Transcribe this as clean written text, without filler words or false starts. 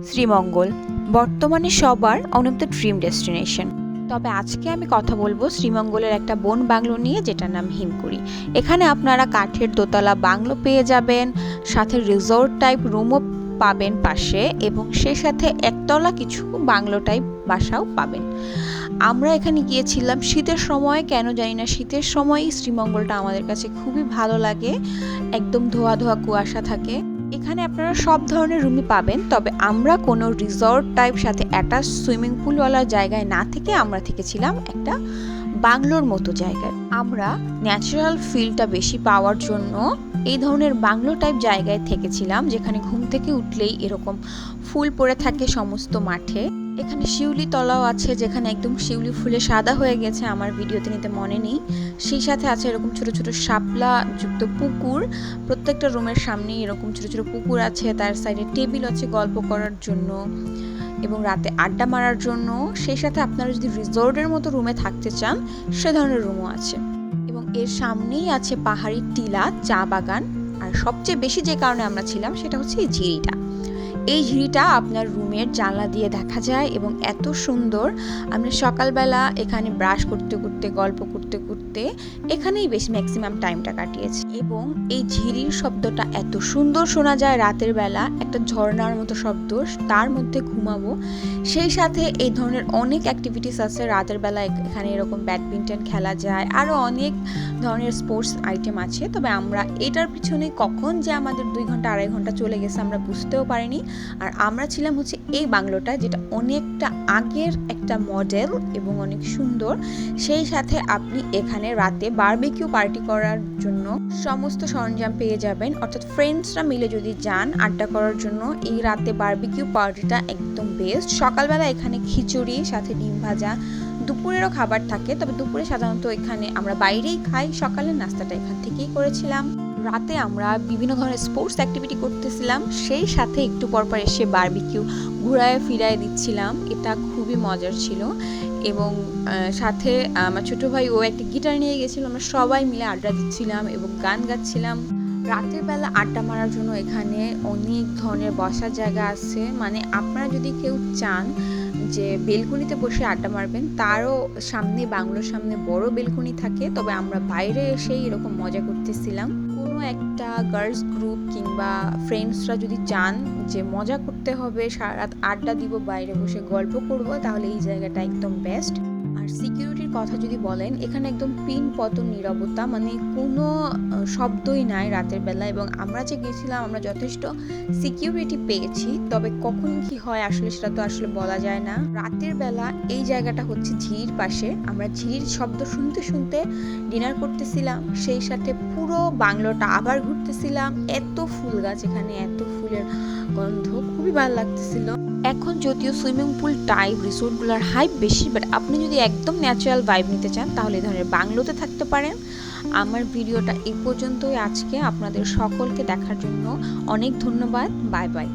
শ্রীমঙ্গল বর্তমানে সবার one of the dream destination. তবে আজকে আমি কথা বলবো শ্রীমঙ্গলের একটা বন বাংলো নিয়ে, যেটার নাম হিমকুড়ি। এখানে আপনারা কাঠের দোতলা বাংলো পেয়ে যাবেন, সাথে রিসোর্ট টাইপ রুমও পাবেন পাশে, এবং সেই সাথে একতলা কিছু বাংলো টাইপ বাসাও পাবেন। আমরা এখানে গিয়েছিলাম শীতের সময়, কেন জানি না শীতের সময়ই শ্রীমঙ্গলটা আমাদের কাছে খুবই ভালো লাগে। একদম ধোয়া ধোয়া কুয়াশা থাকে। এখানে আপনারা সব ধরনের রুমই পাবেন, তবে আমরা কোনো রিসর্ট টাইপ সাথে অ্যাটাচ সুইমিং পুলওয়ালা জায়গায় না থেকে আমরা থেকেছিলাম একটা বাংলোর মতো জায়গায়। আমরা ন্যাচারাল ফিলটা বেশি পাওয়ার জন্য এই ধরনের বাংলো টাইপ জায়গায় থেকেছিলাম, যেখানে ঘুম থেকে উঠলেই এরকম ফুল পড়ে থাকে সমস্ত মাঠে। এখানে শিউলি তলাও আছে, যেখানে একদম শিউলি ফুলে সাদা হয়ে গেছে, আমার ভিডিওতে নিতে মনে নেই। সেই সাথে আছে এরকম ছোট ছোট শাপলা যুক্ত পুকুর। প্রত্যেকটা রুমের সামনে এরকম ছোট ছোট পুকুর আছে, তার সাইডে টেবিল আছে গল্প করার জন্য এবং রাতে আড্ডা মারার জন্য। সেই সাথে আপনারা যদি রিসোর্টের মতো রুমে থাকতে চান, সে ধরনের রুমও আছে। এবং এর সামনেই আছে পাহাড়ি টিলা, চা বাগান। আর সবচেয়ে বেশি যে কারণে আমরা ছিলাম সেটা হচ্ছে এই ঝিরিটা। এই ঝিরিটা আপনার রুমের জানলা দিয়ে দেখা যায় এবং এত সুন্দর। আমরা সকালবেলা এখানে ব্রাশ করতে করতে গল্প করতে করতে এখানেই বেশ ম্যাক্সিমাম টাইমটা কাটিয়েছি। এবং এই ঝিরির শব্দটা এত সুন্দর শোনা যায় রাতের বেলা, একটা ঝর্ণার মতো শব্দ, তার মধ্যে ঘুমাবো। সেই সাথে এই ধরনের অনেক অ্যাক্টিভিটিস আছে রাতের বেলা। এখানে এরকম ব্যাডমিন্টন খেলা যায়, আরও অনেক ধরনের স্পোর্টস আইটেম আছে। তবে আমরা এটার পিছনে কখন যে আমাদের 2 ঘন্টা 2.5 ঘন্টা চলে গেছে আমরা বুঝতেও পারিনি। আর আমরা ছিলাম হচ্ছে এই বাংলোটা, যেটা অনেকটা আগের একটা মডেল এবং অনেক সুন্দর। সেই সাথে আপনি এখানে রাতে বারবিকিউ পার্টি করার জন্য সমস্ত সরঞ্জাম পেয়ে যাবেন। অর্থাৎ ফ্রেন্ডসরা মিলে যদি যান আড্ডা করার জন্য, এই রাতে বারবিকিউ পার্টিটা একদম বেস্ট। সকালবেলা এখানে খিচুড়ি সাথে ডিম ভাজা, দুপুরেরও খাবার থাকে, তবে দুপুরে সাধারণত এখানে আমরা বাইরেই খাই। সকালের নাস্তাটা এখান থেকেই করেছিলাম। রাতে আমরা বিভিন্ন ধরনের স্পোর্টস অ্যাক্টিভিটি করতেছিলাম, সেই সাথে একটু পরপর এসে বারবিকিউ ঘুরায় ফিরায় দিচ্ছিলাম। এটা খুবই মজার ছিল। এবং সাথে আমার ছোটো ভাই ও একটা গিটার নিয়ে গেছিলো, আমরা সবাই মিলে আড্ডা দিচ্ছিলাম এবং গান গাচ্ছিলাম। রাতের বেলা আড্ডা মারার জন্য এখানে অনেক ধরনের বসার জায়গা আছে। মানে আপনারা যদি কেউ চান যে বেলকনিতে বসে আড্ডা মারবেন, তারও সামনে বাংলোর সামনে বড় বেলকনি থাকে। তবে আমরা বাইরে এসেই এরকম মজা করতেছিলাম। কোনো একটা গার্লস গ্রুপ কিংবা ফ্রেন্ডসরা যদি চান যে মজা করতে হবে, সারা রাত আড্ডা দিব, বাইরে বসে গল্প করব, তাহলে এই জায়গাটা একদম বেস্ট। আর সিকিউরিটির কথা যদি বলেন, এখানে একদম পিন পতন নীরবতা, মানে কোনো শব্দই নাই রাতের বেলা। এবং আমরা যে গেছিলাম আমরা যথেষ্ট সিকিউরিটি পেয়েছি, তবে কখন কি হয় আসলে সেটা তো আসলে বলা যায় না। রাতের বেলা এই জায়গাটা হচ্ছে ঝিরির পাশে, আমরা ঝিরির শব্দ শুনতে শুনতে ডিনার করতেছিলাম। সেই সাথে পুরো বাংলোটা আবার ঘুরতেছিলাম। এত ফুল গাছ এখানে, এত ফুলের গন্ধ, খুবই ভালো লাগতেছিল। এখন যদিও সুইমিং পুল টাইপ রিসোর্টগুলোর হাইপ বেশি, বাট আপনি যদি একদম ন্যাচারাল ভাইব নিতে চান তাহলে এই ধরনের বাংলোতে থাকতে পারেন। আমার ভিডিওটা এই পর্যন্তই আজকে। আপনাদের সকলকে দেখার জন্য অনেক ধন্যবাদ। Bye bye.